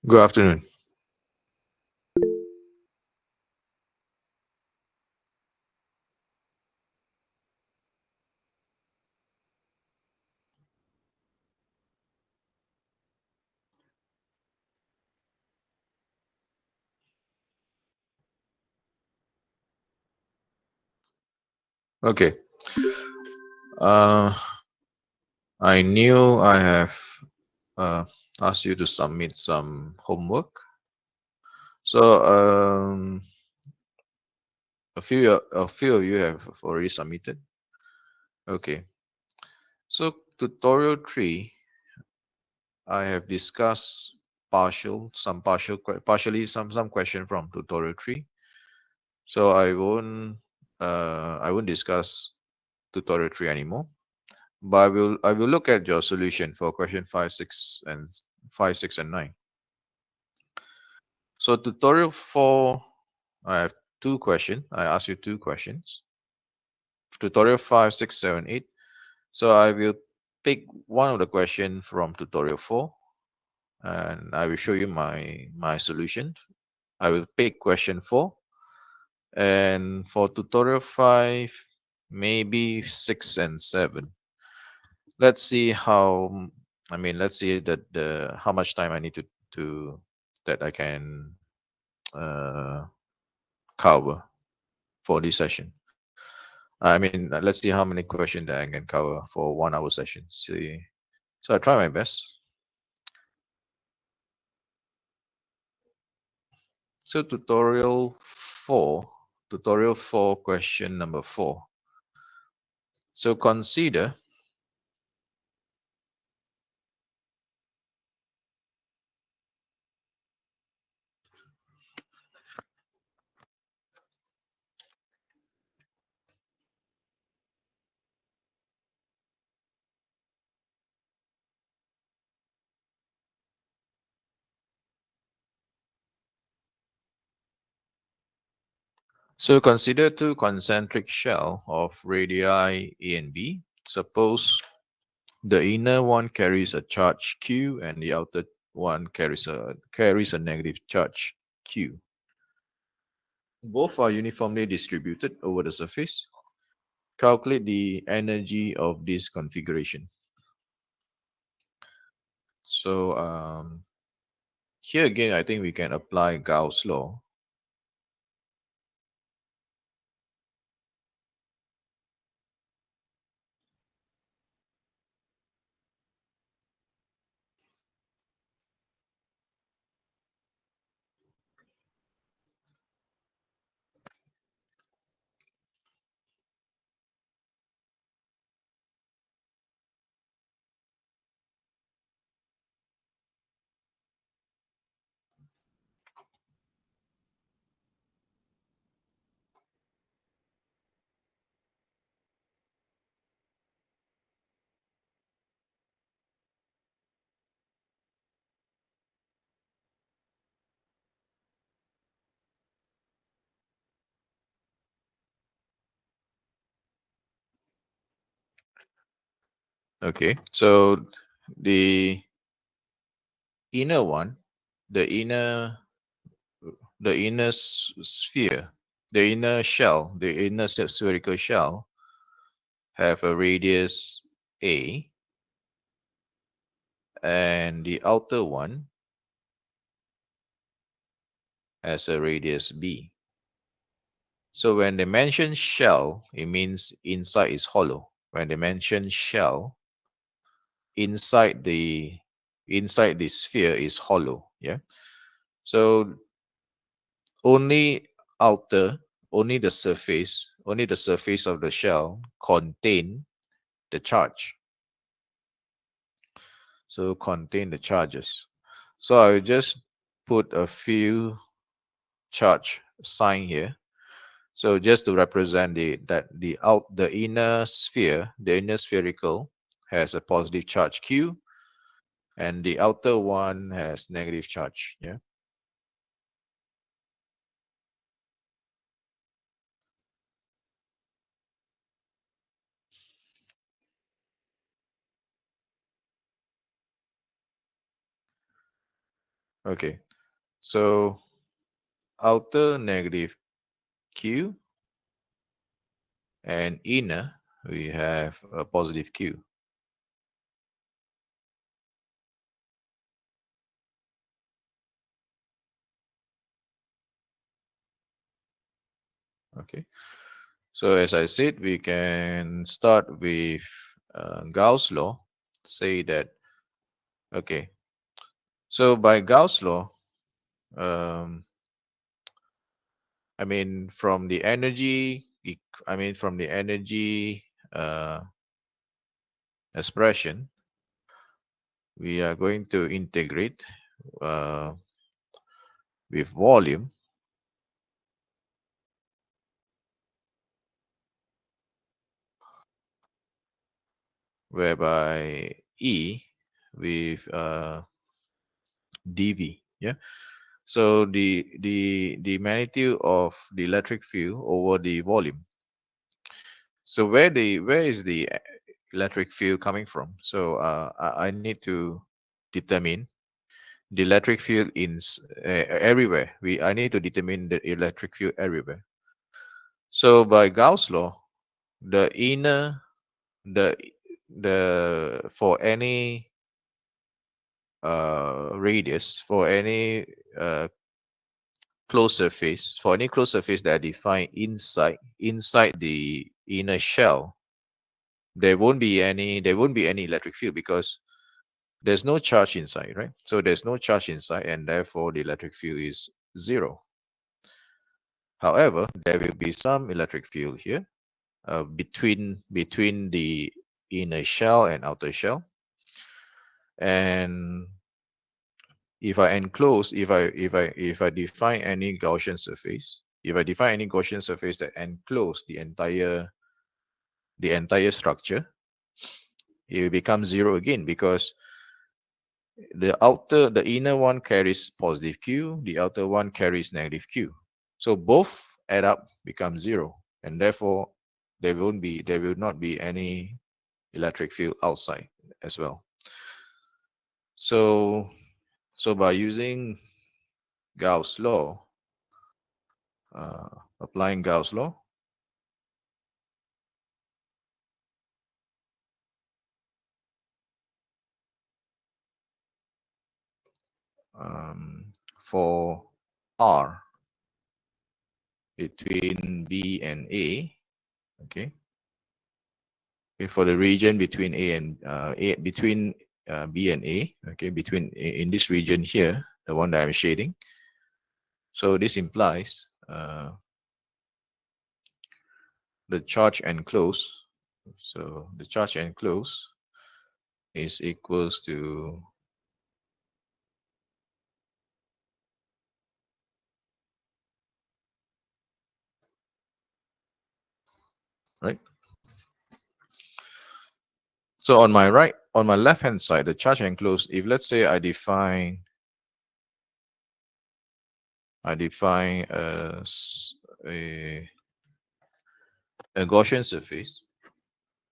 Good afternoon. Okay. Uh, I knew I have uh, asked you to submit some homework. So a few of you have already submitted. Okay. So tutorial 3, I have discussed partially some question from tutorial 3. So I won't discuss tutorial 3 anymore. But I will look at your solution for question 5, 6, and 9. So tutorial 4, I have two questions. I ask you two questions. Tutorial 5, 6, 7, 8. So I will pick one of the question from tutorial 4 and I will show you my solution. I will pick question 4, and for tutorial 5, maybe 6 and 7. Let's see let's see the how much time I need to that I can uh, cover for this session. Let's see how many questions that I can cover for 1 hour session. See, so I try my best. So tutorial 4, question number 4. So consider consider two concentric shell of radii A and B. Suppose the inner one carries a charge Q and the outer one carries a negative charge Q. Both are uniformly distributed over the surface. Calculate the energy of this configuration. So here again, I think we can apply Gauss law. Okay, so the inner one, the inner the inner sphere, the inner shell, the inner spherical shell have a radius A, and the outer one has a radius B. So when they mention shell, it means inside is hollow. When they mention shell, inside the sphere is hollow. Yeah. So only outer, only the surface of the shell contain the charge. So contain the charges. So I will just put a few charge sign here. So just to represent the inner sphere, the inner spherical has a positive charge Q, and the outer one has negative charge. Yeah. Okay, so outer negative Q and inner we have a positive Q. Okay, so as I said, we can start with Gauss law. Say that, okay, so by Gauss law, um, I mean from the energy, from the energy uh, expression, we are going to integrate uh, with volume, whereby E with dV. Yeah. So the magnitude of the electric field over the volume. So where is the electric field coming from? So I need to determine the electric field everywhere. I need to determine the electric field everywhere. So by Gauss law, the inner the for any radius, for any closed surface, for any closed surface that I define inside the inner shell, there won't be any electric field because there's no charge inside, right? So there's no charge inside, and therefore the electric field is zero. However, there will be some electric field here between the inner shell and outer shell. And if I define any Gaussian surface, if I define any Gaussian surface that enclose the entire structure, it will become zero again because the inner one carries positive Q, the outer one carries negative Q. So both add up become zero, and therefore there will not be any electric field outside as well. So by using Gauss law, applying Gauss law, for R between B and A, okay, for the region between between B and A, okay, in this region here, the one that I'm shading. So this implies the charge enclosed. So the charge enclosed is equals to, right. So on my left hand side, the charge enclosed, if let's say I define a, a Gaussian surface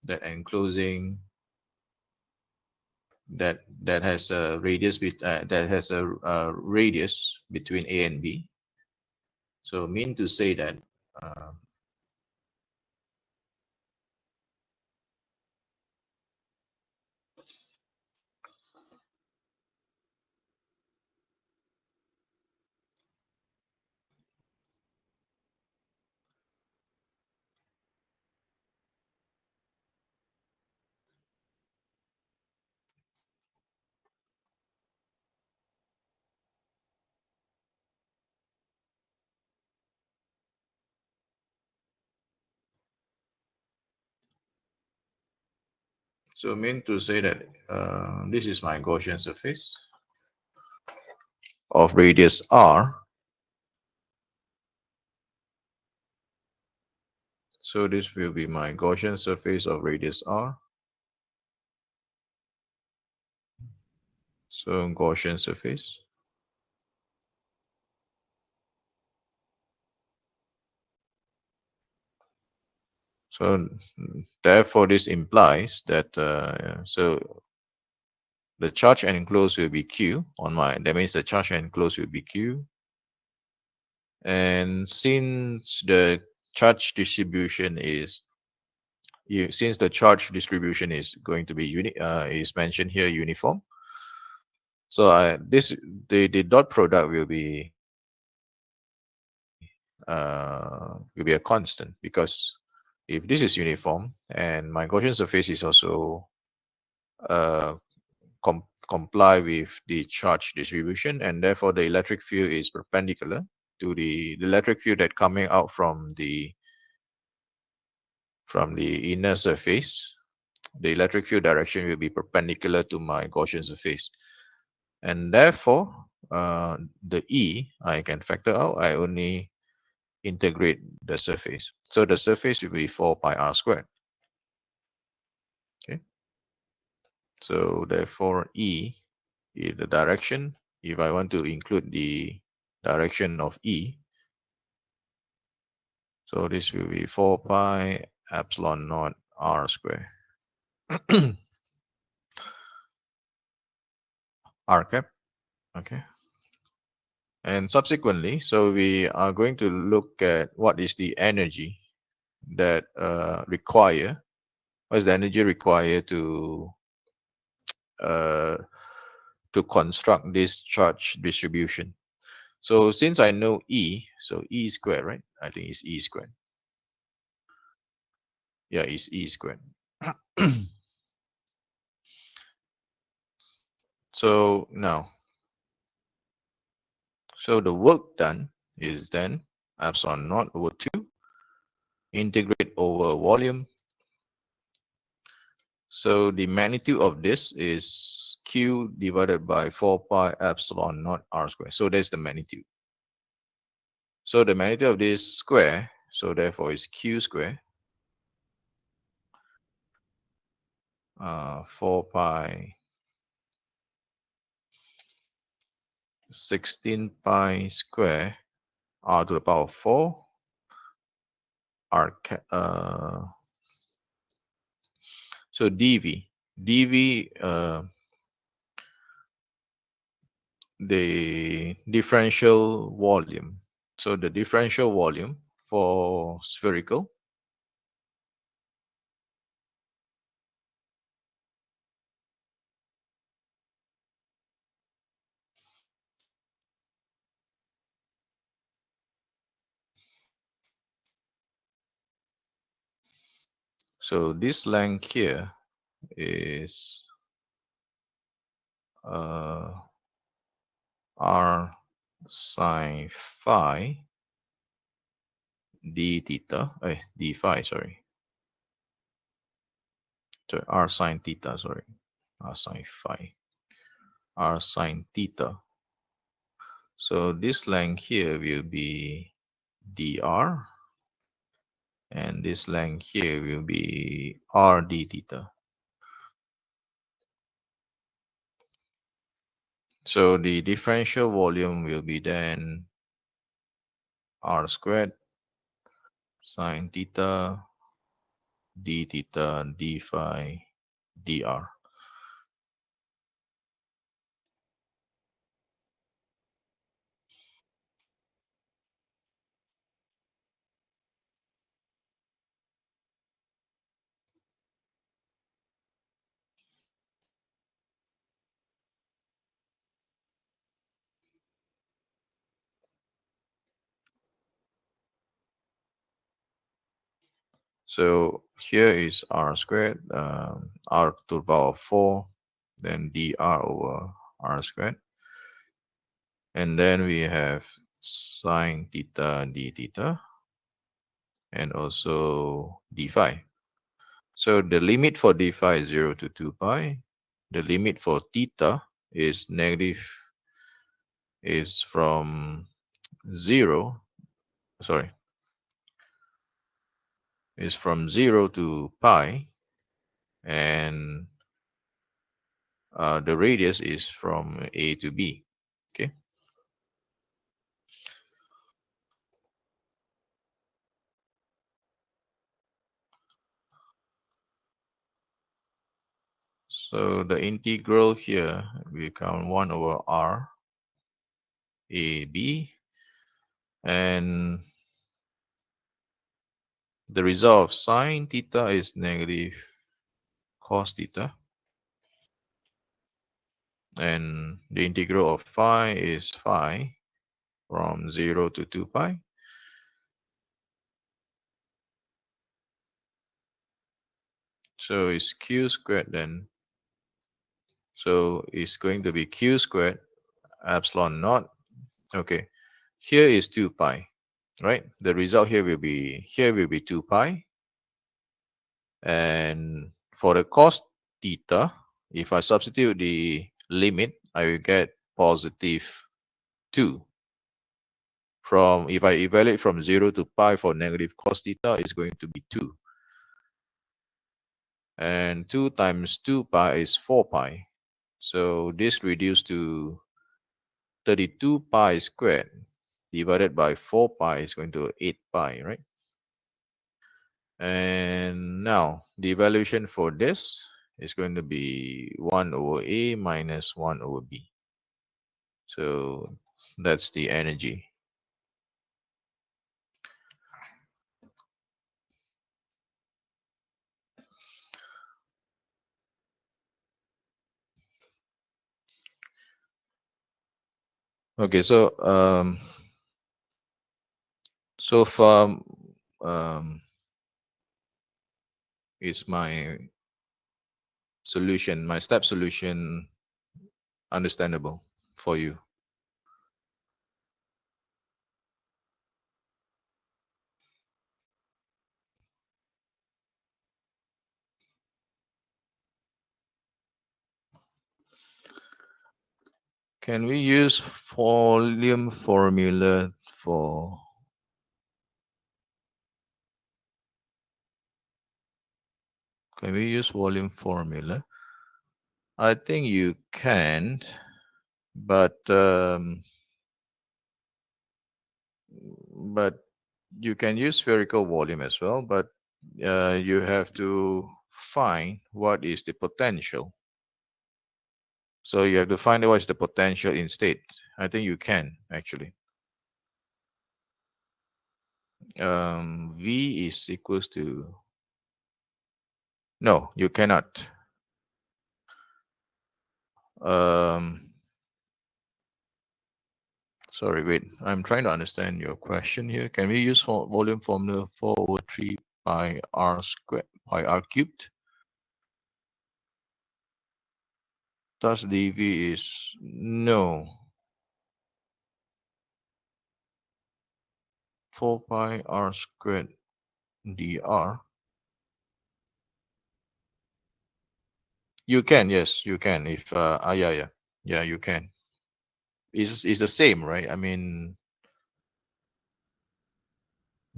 that enclosing that has a radius between A and B. So mean to say that uh, so mean to say that this is my Gaussian surface of radius r. So this will be my Gaussian surface of radius r. So Gaussian surface. So therefore, this implies that the charge enclosed will be Q on my, that means the charge enclosed will be Q. And since the charge distribution is since the charge distribution is going to be is mentioned here uniform, so the dot product will be a constant, because if this is uniform and my Gaussian surface is also uh, comply with the charge distribution, and therefore the electric field is perpendicular to the electric field that coming out from the inner surface. The electric field direction will be perpendicular to my Gaussian surface, and therefore the E I can factor out. I only integrate the surface, so the surface will be 4 pi r squared. Okay, so therefore E is the direction. If I want to include the direction of E, so this will be 4 pi epsilon naught r squared r cap. Okay, and subsequently, so we are going to look at what is the energy that what is the energy required uh, to construct this charge distribution. So since I know E, so E squared, right? I think it's E squared. Yeah, it's E squared. So now, so the work done is then epsilon naught over 2 integrate over volume. So the magnitude of this is Q divided by 4 pi epsilon naught r squared. So that's the magnitude. So the magnitude of this square, so therefore is Q square, 4 pi 16 pi square r to the power of 4 r so dv the differential volume. So the differential volume for spherical, so this length here is r sine phi d theta, d phi, sorry. So r sine theta, sorry, r sine phi, r sine theta. So this length here will be dr, and this length here will be r d theta. So the differential volume will be then r squared sine theta d theta d phi dr. So here is r squared, r to the power of 4, then dr over r squared. And then we have sine theta d theta, and also d phi. So the limit for d phi is 0 to 2 pi. The limit for theta is from 0, sorry, is from 0 to pi, and the radius is from A to B. Okay. So the integral here we count 1 over r a b, and the result of sine theta is negative cos theta, and the integral of phi is phi from 0 to 2 pi. So it's q squared then. So it's going to be q squared epsilon naught. Okay, here is 2 pi, right? The result here will be 2 pi. And for the cos theta, if I substitute the limit, I will get positive 2. From if I evaluate from 0 to pi for negative cos theta, is going to be 2. And 2 times 2 pi is 4 pi. So this reduced to 32 pi squared divided by 4 pi is going to 8 pi, right? And now the evaluation for this is going to be 1 over A minus 1 over B. So that's the energy. Okay, so far is my solution, my step solution understandable for you? Can we use volume formula for can we use volume formula? I think you can, but but you can use spherical volume as well, but you have to find what is the potential. So you have to find out what is the potential in state. I think you can actually. V is equals to, no, you cannot. Um, Sorry, wait. I'm trying to understand your question here. Can we use volume formula 4 over 3 pi r squared, pi r cubed? Thus dV is no. 4 pi r squared dr. You can, yes, you can. If yeah, you can. It's the same, right? I mean,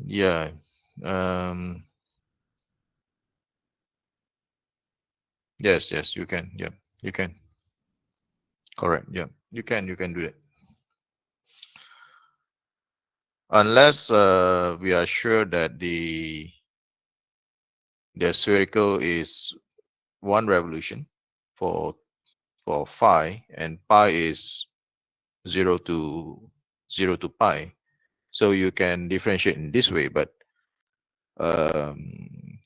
yeah. Um, yes, you can. Yeah, you can. Correct. Yeah, you can do it. Unless we are sure that the spherical is 1 revolution for phi, and pi is 0 to pi. So you can differentiate in this way, but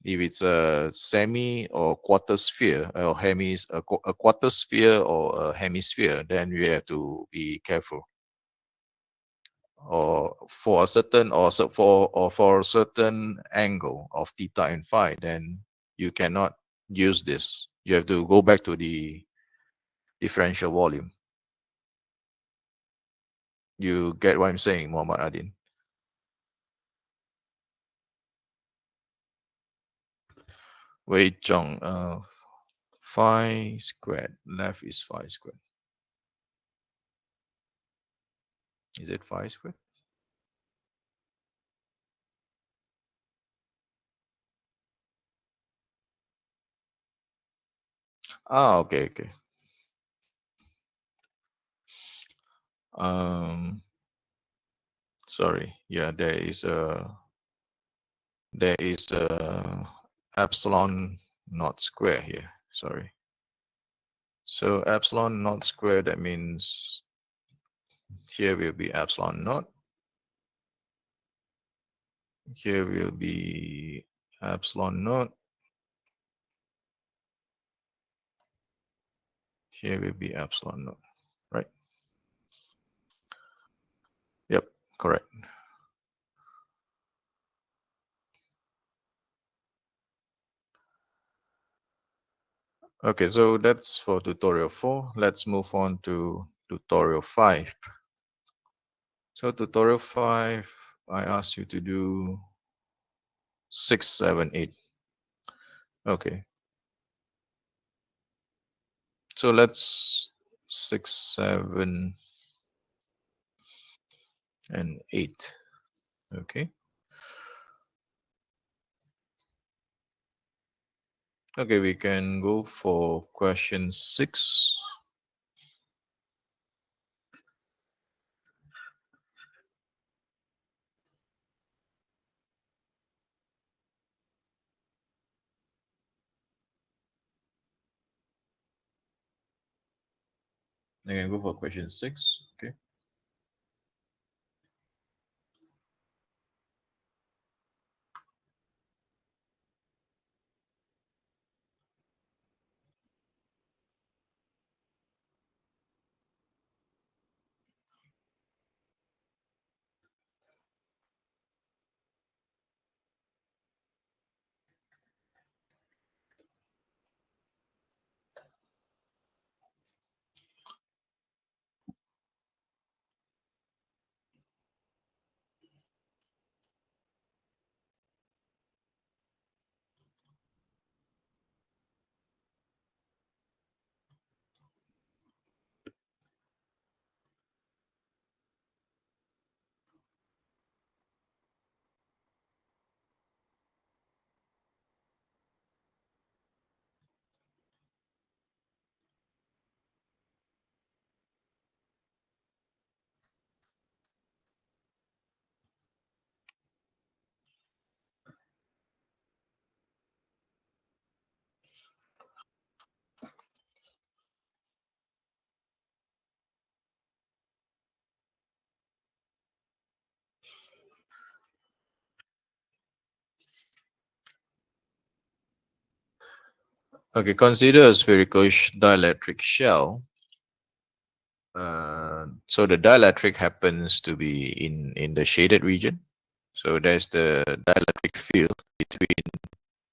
if it's a semi or quarter sphere or a quarter sphere or a hemisphere, then we have to be careful. Or for a certain for a certain angle of theta and phi, then you cannot use this. You have to go back to the differential volume. You get what I'm saying, Muhammad Adin? Wei Zhong, phi squared, left is phi squared. Is it phi squared? Ah, okay, okay. Um, Sorry. Yeah, there is a epsilon not square here. Sorry. So epsilon naught squared, that means here will be epsilon naught. Here will be epsilon naught. Here will be epsilon naught, right? Yep, correct. Okay, so that's for tutorial 4. Let's move on to tutorial 5. So tutorial 5, I asked you to do 6, 7, 8. Okay, so let's 6, 7, and 8. Okay. Okay, we can go for question 6. I can go for question 6. Okay. Okay, consider a spherical dielectric shell. So the dielectric happens to be in the shaded region. So there's the dielectric field between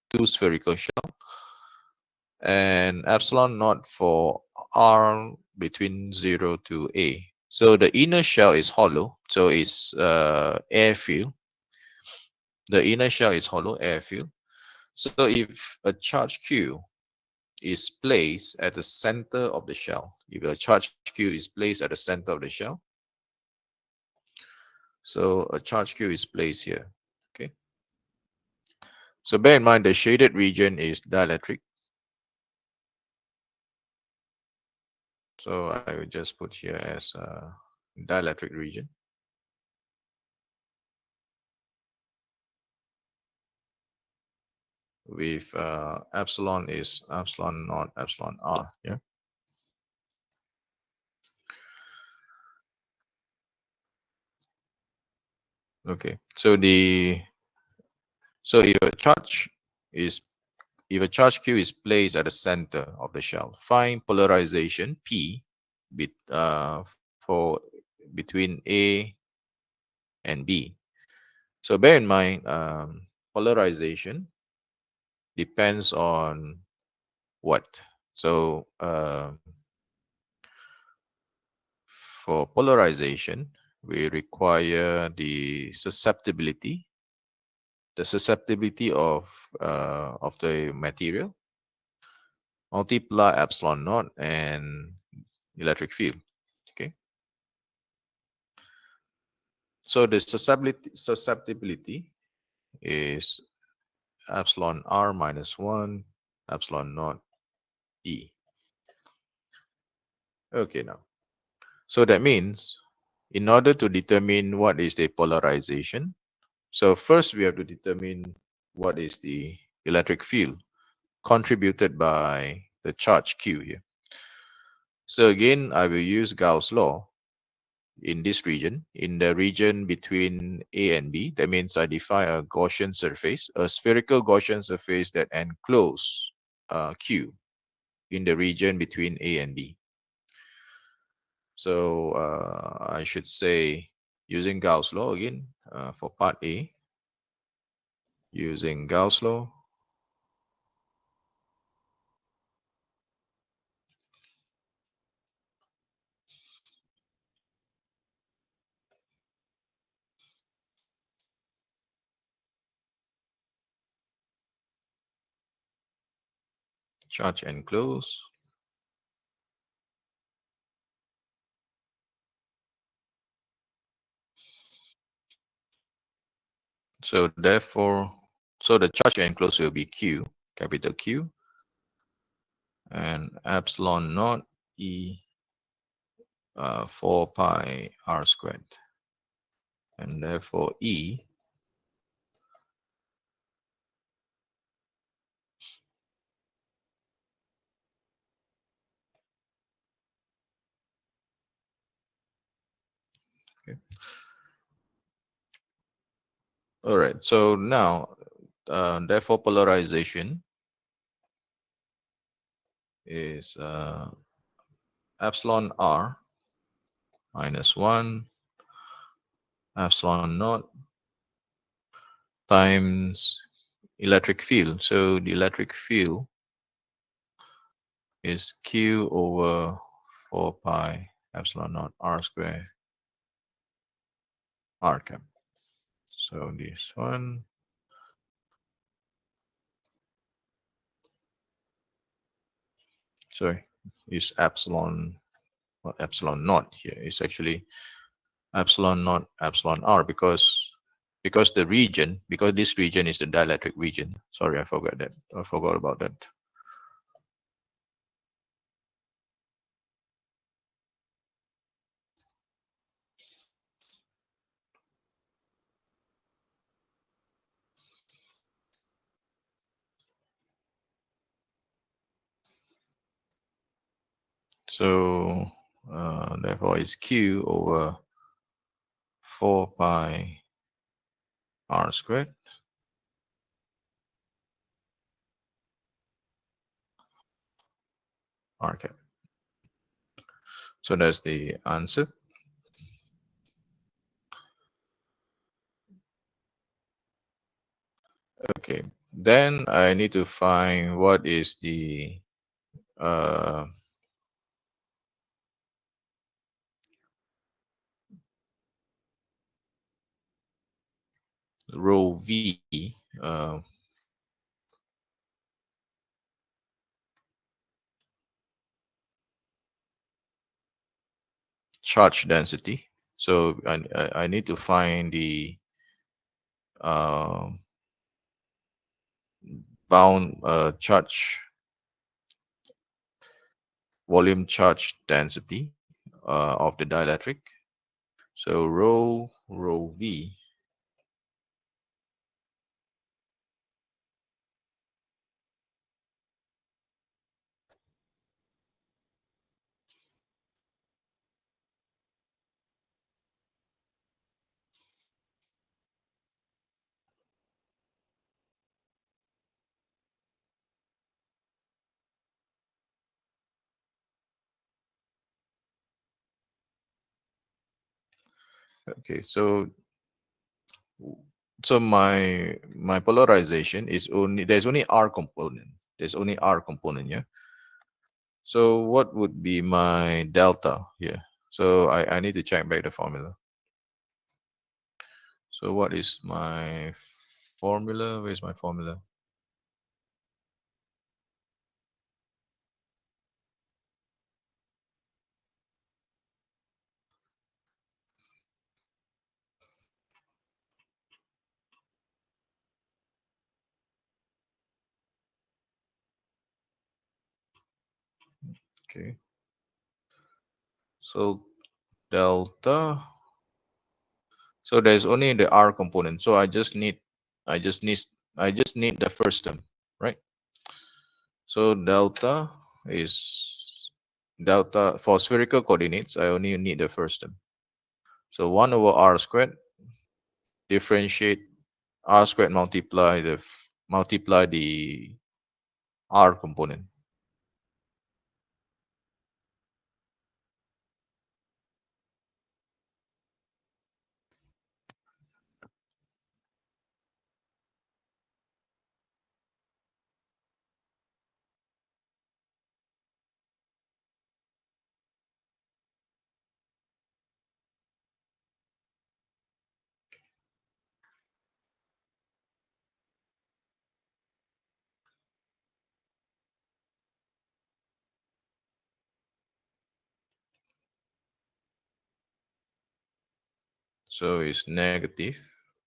two spherical shells, and epsilon naught for R between 0 to A. So the inner shell is hollow, so it's air field. The inner shell is hollow, air field. So if a charge Q is placed at the center of the shell, if a charge Q is placed at the center of the shell, so a charge Q is placed here. Okay. So bear in mind the shaded region is dielectric. So I will just put here as a dielectric region. With epsilon is epsilon naught epsilon R. Yeah. Okay. So if a charge is if a charge Q is placed at the center of the shell, find polarization P for between A and B. So bear in mind, polarization depends on what? So for polarization, we require the susceptibility of the material, multiply epsilon naught and electric field. Okay. So the susceptibility is epsilon R minus 1 epsilon naught E. Okay, now. So that means in order to determine what is the polarization, so first we have to determine what is the electric field contributed by the charge Q here. So again, I will use Gauss law in this region, in the region between A and B. That means I define a Gaussian surface, a spherical Gaussian surface that enclose Q in the region between A and B. So I should say, using Gauss law again, for part A, using Gauss law, charge enclose. So therefore, so the charge enclosed will be Q, capital Q, and epsilon naught E 4 pi r squared. And therefore E okay. All right, so now therefore polarization is epsilon r minus 1 epsilon naught times electric field. So the electric field is Q over 4 pi epsilon naught r square r cap. So this one, sorry, is epsilon, well, epsilon naught here. It's actually epsilon naught epsilon r because the region, because this region is the dielectric region. Sorry, I forgot that. I forgot about that. So therefore it's Q over 4 pi r squared r cap. So that's the answer. Okay, then I need to find what is the uh, rho v charge density. So I need to find the uh, bound charge volume charge density of the dielectric. So rho v okay, so my polarization is only, there's only r component, yeah. So what would be my delta here? So I need to check back the formula. So what is my formula? Where's my formula? Okay, so delta, so there's only the r component, so i just need I just need the first term, right? So delta is delta for spherical coordinates, I only need the first term. So 1 over r squared, differentiate r squared multiply the r component. So it's negative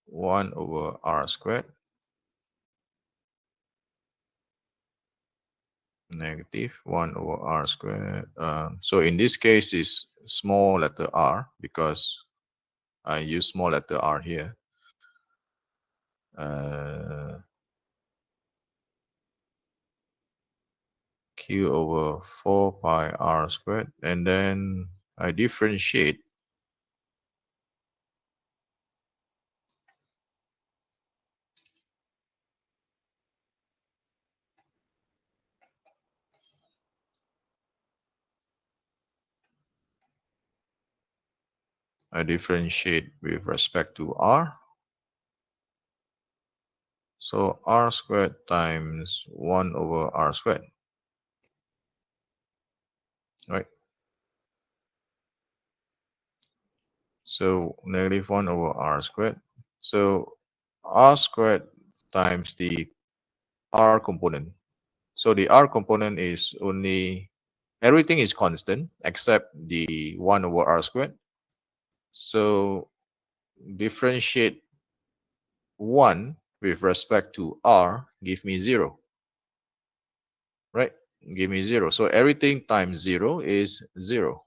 1 over r squared, negative 1 over r squared. So in this case, it's small letter r because I use small letter r here. Uh, q over 4 pi r squared, and then I differentiate with respect to r. So r squared times 1 over r squared, right? So negative 1 over r squared. So r squared times the r component. So the r component is only, everything is constant except the 1 over r squared. So differentiate 1 with respect to r, give me 0, right? Give me 0. So everything times 0 is 0.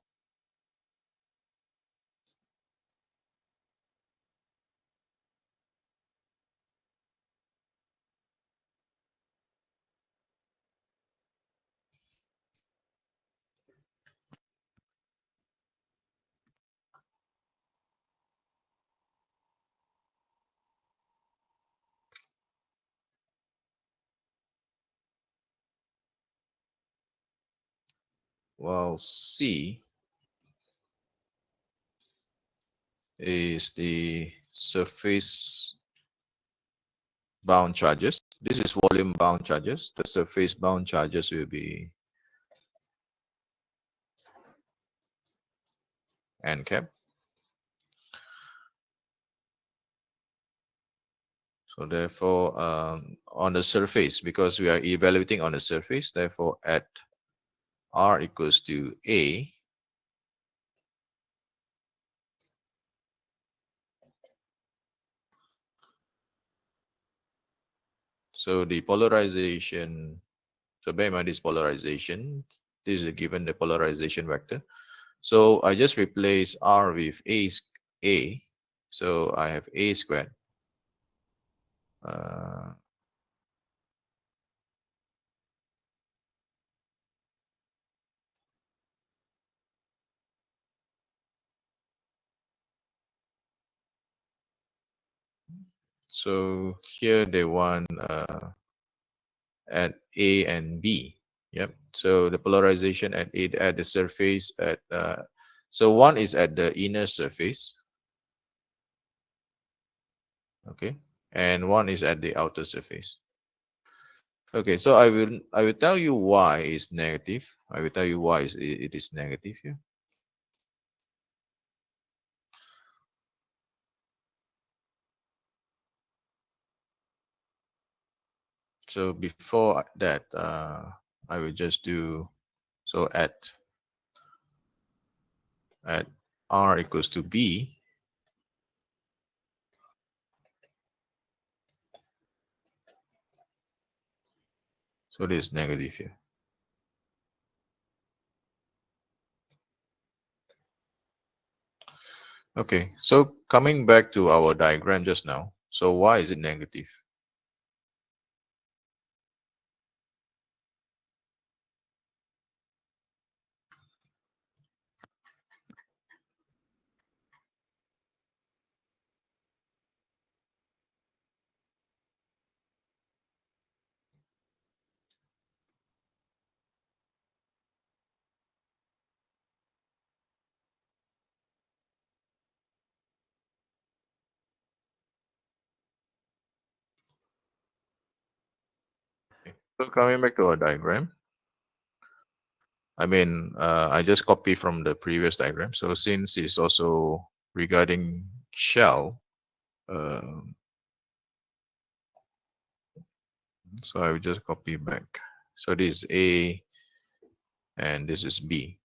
While C is the surface bound charges. This is volume bound charges. The surface bound charges will be n cap. So therefore, on the surface, because we are evaluating on the surface, therefore at r equals to a, so the polarization, so bear in mind this polarization, this is given the polarization vector. So I just replace r with a, so I have a squared. Uh, so here they want at A and B. Yep. So the polarization at the surface at so one is at the inner surface, okay, and one is at the outer surface. Okay, so I will tell you why it's negative. I will tell you why it is negative here. So before that, I will just do so at r equals to b. So this is negative here. Okay, so coming back to our diagram just now. So why is it negative? So coming back to our diagram, I just copy from the previous diagram. So since it's also regarding shell, uh, so I will just copy back. So this is A and this is B.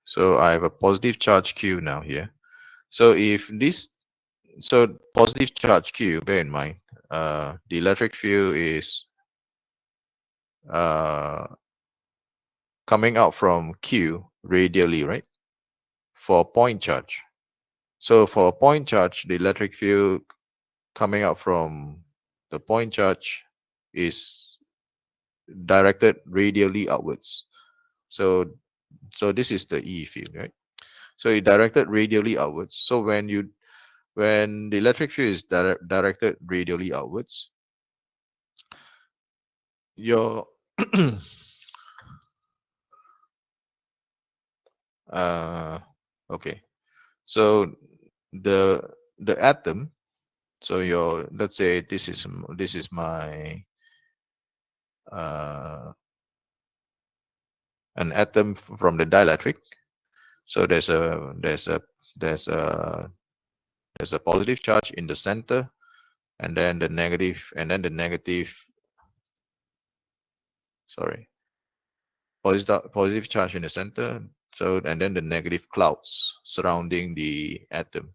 So I have a positive charge Q now here. So if this, so positive charge Q, bear in mind, the electric field is uh, coming out from Q radially, right? For point charge. So for a point charge, the electric field coming out from the point charge is directed radially outwards. So so this is the E field, right? So it directed radially outwards. So when the electric field is directed radially outwards, your uh okay. So the the atom, so your, let's say this is my uh an atom from the dielectric. So there's a there's a positive charge in the center, and then the negative, sorry, positive charge in the center. So and then the negative clouds surrounding the atom.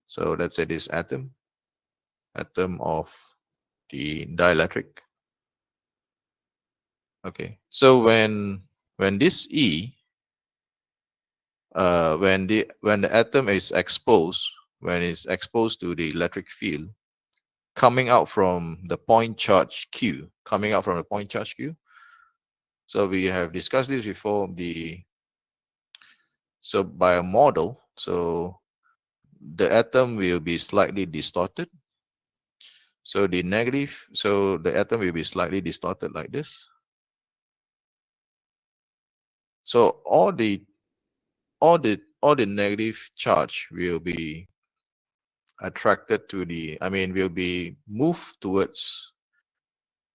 So let's say this atom of the dielectric. Okay. So when this E, when the atom is exposed, when it's exposed to the electric field coming out from the point charge Q, coming out from the point charge Q. So we have discussed this before. So by a model, so the atom will be slightly distorted. So the atom will be slightly distorted like this. So all the negative charge will be attracted to will be moved towards.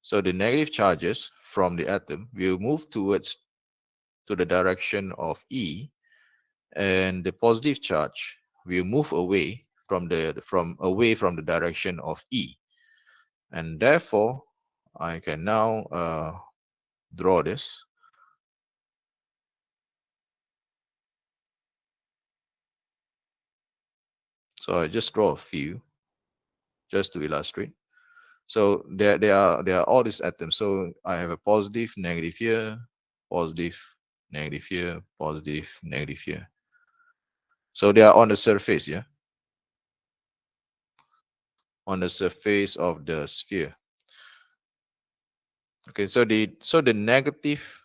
So the negative charges from the atom will move towards to the direction of E, and the positive charge will move away from the direction of E, and therefore I can now draw this. So I just draw a few just to illustrate. So there are all these atoms. So I have a positive, negative here, positive, negative here, positive, negative here. So they are on the surface, yeah, on the surface of the sphere. Okay, so the negative,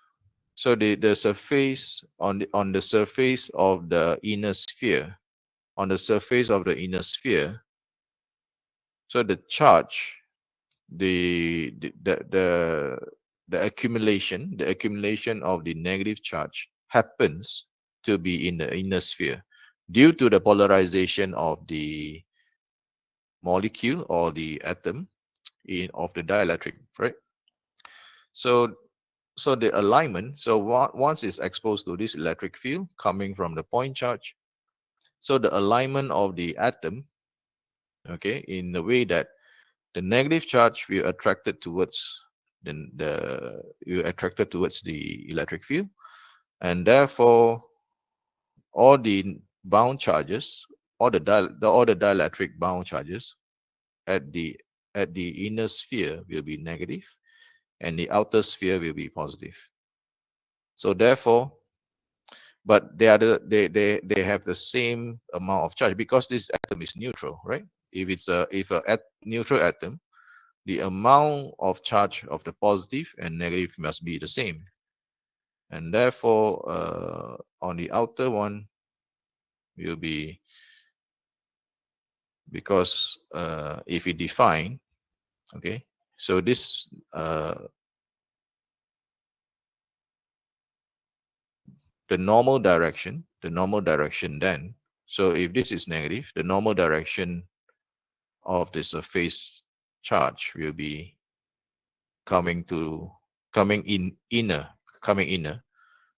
so the surface on the surface of the inner sphere, on the surface of the inner sphere. So the charge, the accumulation of the negative charge happens to be in the inner sphere due to the polarization of the molecule or the atom of the dielectric, right? So so the alignment, so once it's exposed to this electric field coming from the point charge, so the alignment of the atom, okay, in the way that the negative charge will attracted towards the will attracted towards the electric field, and therefore all the bound charges, all the dielectric bound charges at the inner sphere will be negative, and the outer sphere will be positive. So therefore, but they have the same amount of charge because this atom is neutral, right? If a neutral atom, the amount of charge of the positive and negative must be the same, and therefore on the outer one will be, because if we define, okay, so this the normal direction then, so if this is negative, the normal direction of the surface charge will be coming to coming in inner coming inner,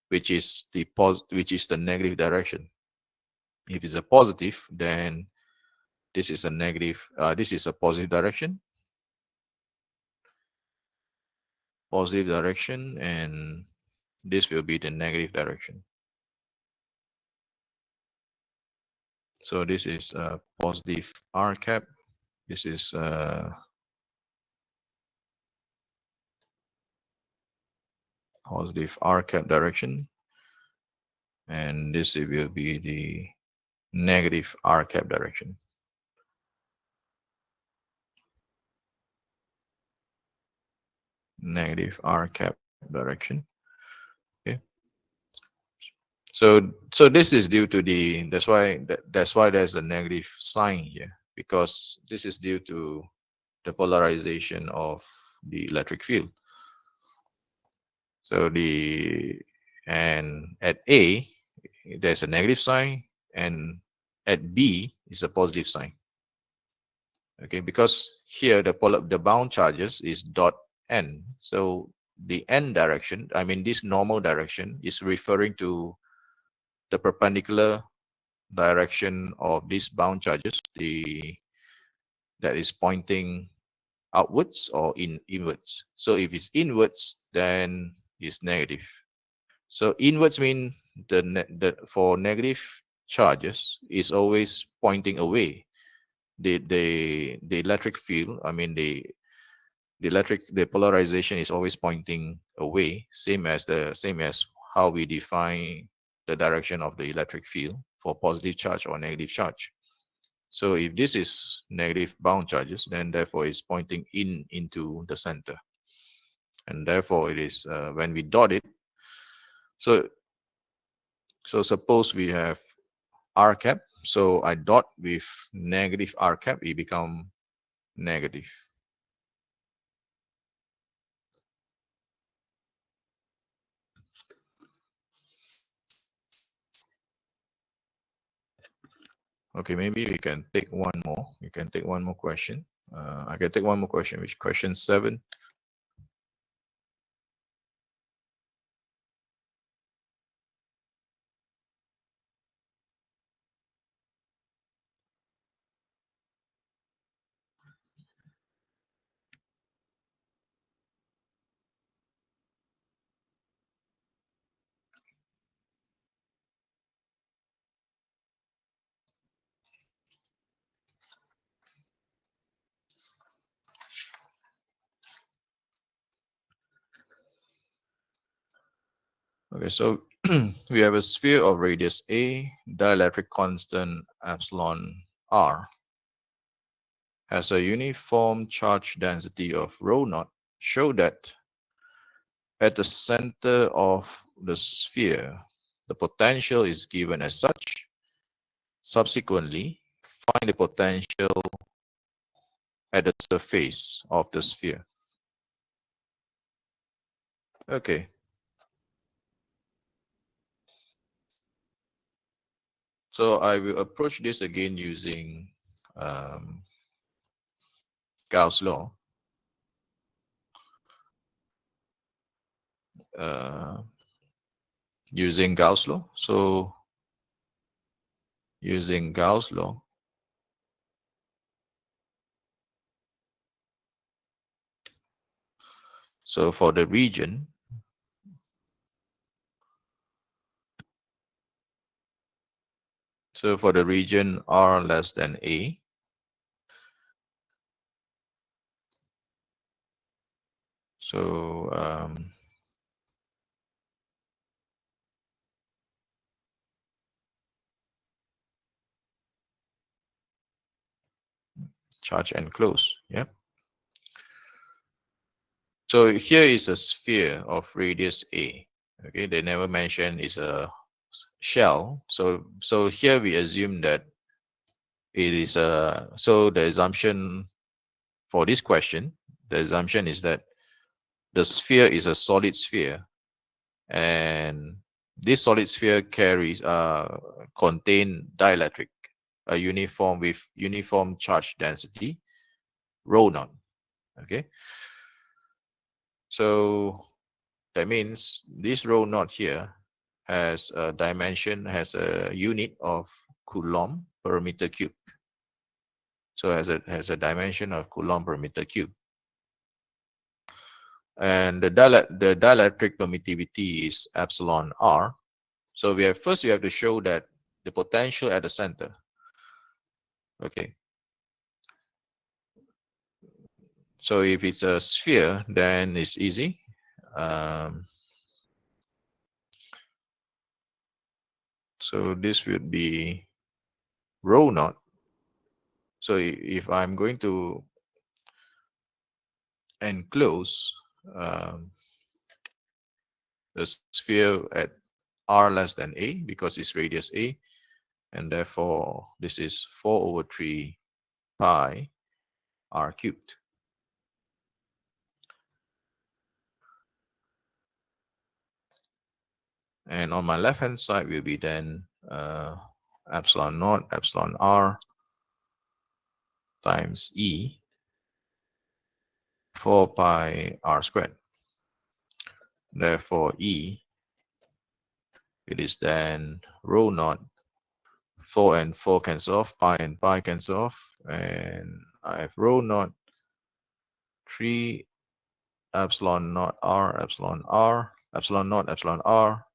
which is the negative direction. If it's a positive, then this is a negative. This is a positive direction, and this will be the negative direction. So this is a positive r cap. This is positive r cap direction, and this will be the negative r cap direction. Negative r cap direction. Okay. So this is due to the that's why there's a negative sign here, because this is due to the polarization of the electric field. So and at A there's a negative sign, and at B is a positive sign. Okay, because here the bound charges is dot n. So the n direction, I mean this normal direction, is referring to the perpendicular direction of these bound charges, that is pointing outwards or inwards. So if it's inwards, then it's negative. So inwards mean for negative charges is always pointing away. The electric field, I mean the polarization is always pointing away, same as how we define the direction of the electric field for positive charge or negative charge. So if this is negative bound charges, then therefore it's pointing into the center, and therefore it is when we dot it. So suppose we have r cap. So I dot with negative r cap, it become negative. Okay, maybe we can take one more. You can take one more question. I can take one more question, which question 7. Okay, so we have a sphere of radius a, dielectric constant epsilon r, has a uniform charge density of rho naught. Show that at the center of the sphere, the potential is given as such. Subsequently, find the potential at the surface of the sphere. Okay. So I will approach this again using Gauss law. Using Gauss law. So using Gauss law, so for the region, R less than A, so charge enclosed. Yeah. So here is a sphere of radius A. Okay, they never mention is a shell. So here we assume that it is a. So the assumption for this question, the assumption is that the sphere is a solid sphere, and this solid sphere contain dielectric. a uniform with uniform charge density, rho naught. Okay, so that means this rho naught here has a dimension, has a unit of coulomb per meter cube. So has a dimension of coulomb per meter cube. And the dielectric permittivity is epsilon r. So we have to show that the potential at the center. Okay. So if it's a sphere, then it's easy. So this would be rho naught. So if I'm going to enclose the sphere at r less than a, because it's radius a, and therefore this is 4/3 pi r cubed. And on my left hand side will be then epsilon naught epsilon r times e 4 pi r squared. Therefore e, it is then rho naught, 4 and 4 cancel off, pi and pi cancel off, and I have rho naught 3 epsilon naught r epsilon r epsilon naught epsilon r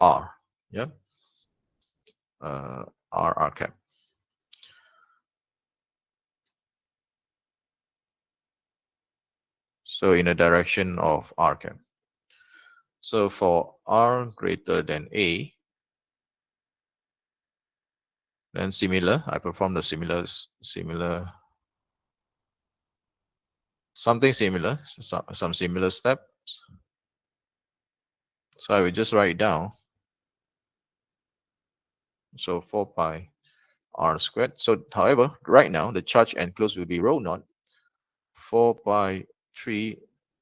r. Yep. R cap. So in the direction of r cap. So for r greater than a, then similar, I perform the similar something similar, some similar steps. So I will just write it down. So 4 pi r squared. So however, right now the charge enclosed will be rho naught 4 pi 3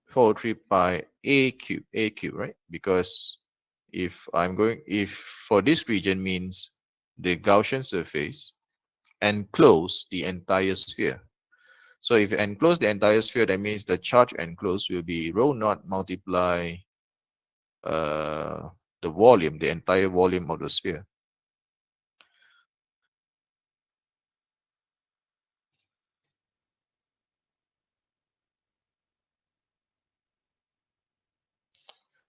4 3 pi a cube, right? Because if for this region means the Gaussian surface enclose the entire sphere. So if you enclose the entire sphere, that means the charge enclosed will be rho naught multiply the volume, the entire volume of the sphere.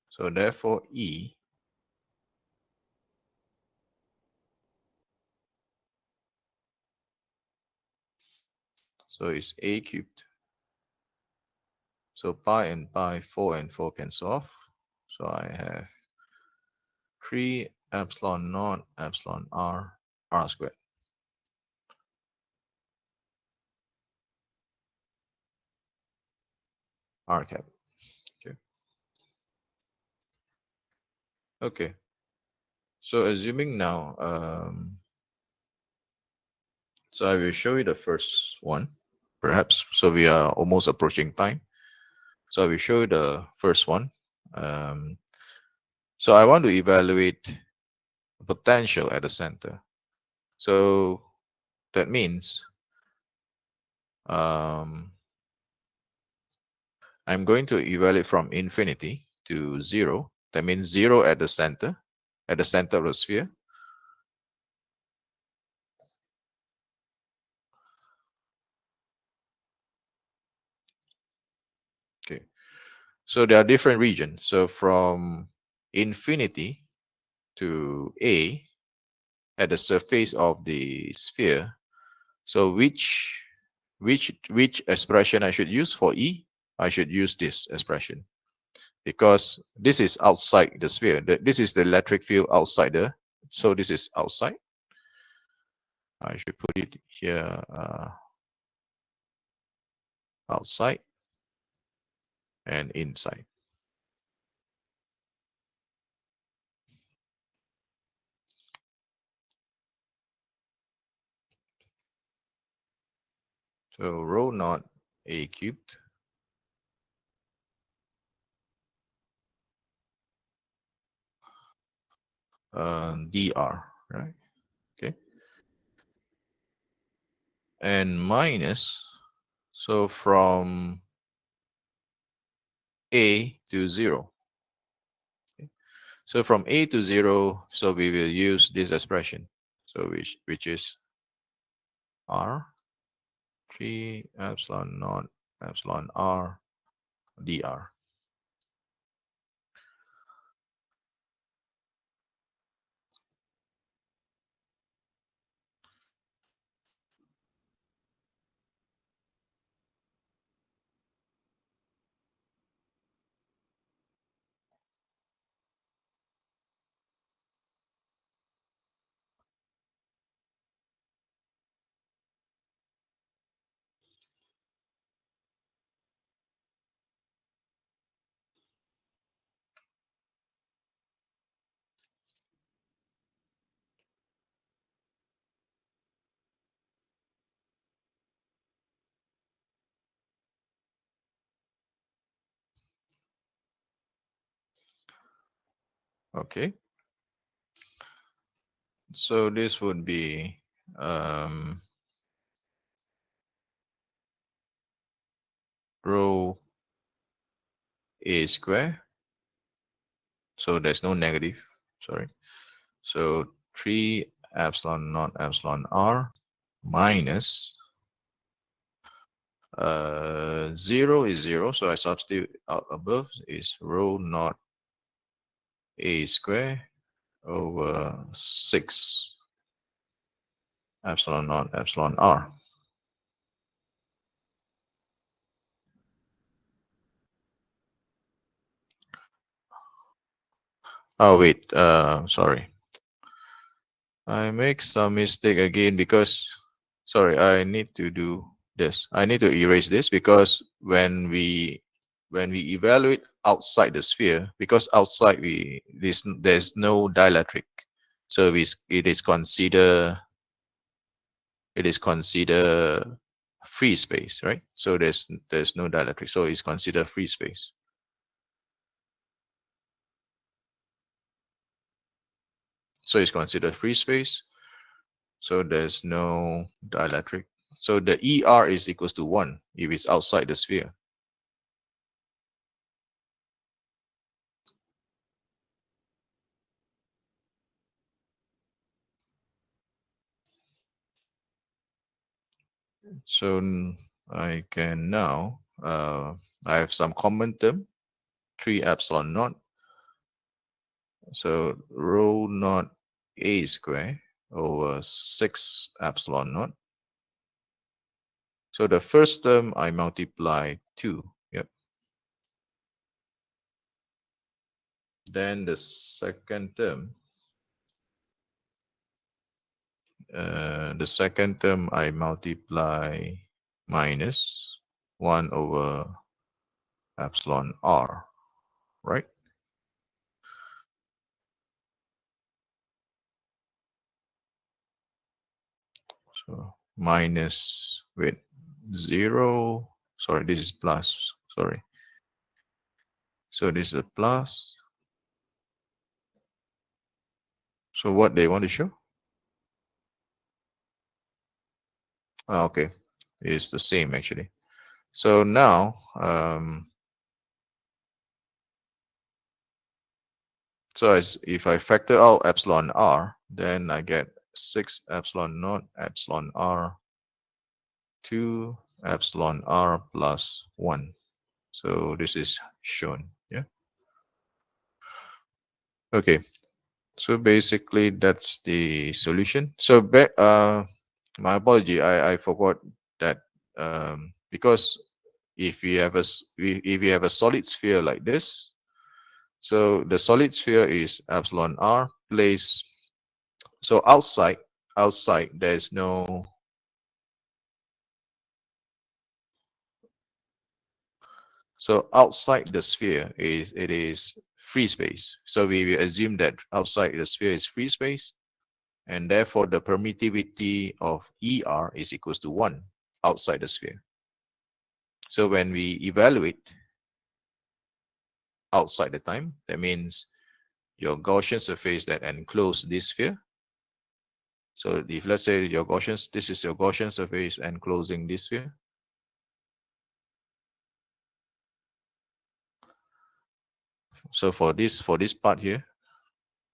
So therefore E so it's a cubed. So pi and pi, 4 and 4 cancel off. So I have 3 epsilon naught epsilon r squared. R cap. Okay. Okay. So assuming now, so I will show you the first one, perhaps. So we are almost approaching time. So I will show you the first one. So I want to evaluate potential at the center. So that means I'm going to evaluate from infinity to 0. That means 0 at the center of the sphere. Okay. So there are different regions. So from infinity to A at the surface of the sphere. So which expression I should use for E? I should use this expression because this is outside the sphere. This is the electric field outside the. So this is outside. I should put it here. Outside and inside. So rho naught a cubed dr, right? Okay. and minus, so from A to 0. Okay. So from A to 0, so we will use this expression. So which is R 3 epsilon naught epsilon R dr. Okay. So this would be rho A square. So there's no negative. Sorry. So 3 epsilon naught epsilon R minus 0 is 0. So I substitute out above is rho naught A square over 6 epsilon naught epsilon R. Oh wait, sorry. I make some mistake again because, sorry, I need to do this. I need to erase this because when we evaluate outside the sphere, because outside there's no dielectric, so it is consider free space, right? So there's no dielectric, so it's considered free space. So it's considered free space. So there's no dielectric. So the ER is equals to 1 if it's outside the sphere. So I can now, I have some common term, 3 epsilon naught. So rho naught A square over 6 epsilon naught. So the first term I multiply 2. Yep. Then the second term, I multiply minus 1 over epsilon R, right? So minus with 0. Sorry, this is plus. Sorry. So this is a plus. So what they want to show? Okay, it's the same actually. So now, so as if I factor out epsilon R, then I get 6 epsilon naught epsilon R 2 epsilon R plus 1. So this is shown. Yeah. Okay. So basically that's the solution. So my apology, I forgot that because if you have a solid sphere like this, so the solid sphere is epsilon R placed. So outside there's no. So outside the sphere is free space. So we assume that outside the sphere is free space, and therefore the permittivity of ER is equals to 1 outside the sphere. So when we evaluate outside the time, that means your Gaussian surface that encloses this sphere, So if let's say your Gaussian, this is your Gaussian surface enclosing this sphere. So for this part here,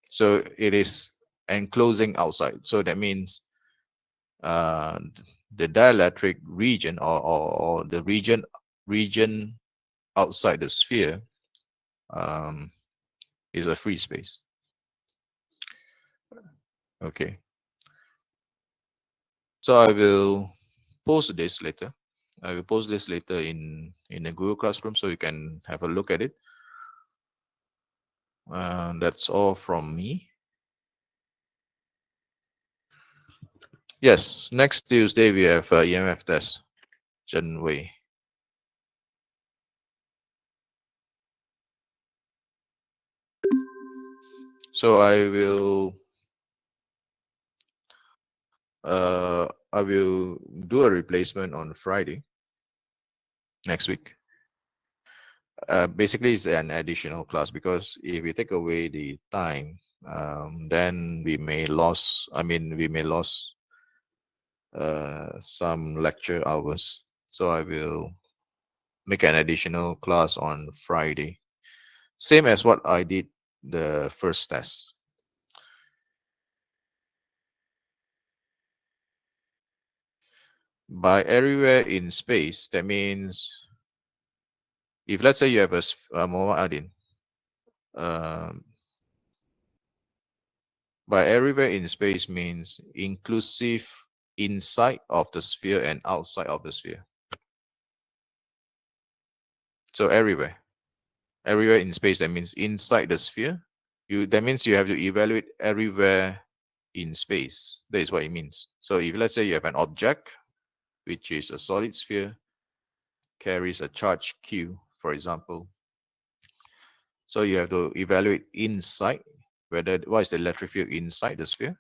so it is enclosing outside. So that means uh, the dielectric region, or the region outside the sphere, um, is a free space. Okay. So I will post this later. I will post this later in a Google Classroom so you can have a look at it. That's all from me. Yes, next Tuesday we have EMF test. Chen Wei. So I will do a replacement on Friday next week. Basically, it's an additional class because if we take away the time, then we may lose. I mean, we may lose some lecture hours. So I will make an additional class on Friday, same as what I did the first test. By everywhere in space, that means if let's say you have a Muhammad Adin, um, by everywhere in space means inclusive inside of the sphere and outside of the sphere. So everywhere in space, that means inside the sphere. That means you have to evaluate everywhere in space. That is what it means. So if let's say you have an object, which is a solid sphere, carries a charge Q, for example. So you have to evaluate inside, what is the electric field inside the sphere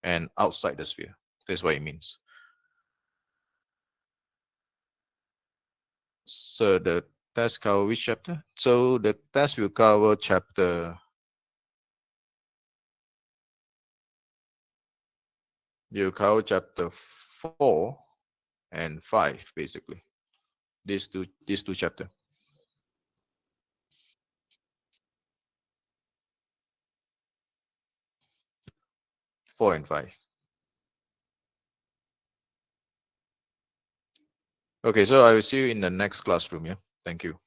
and outside the sphere. That's what it means. So the test cover which chapter? So the test will cover chapter. You cover chapter 4 and 5 basically. These two chapter. 4 and 5. Okay, so I will see you in the next classroom. Yeah. Thank you.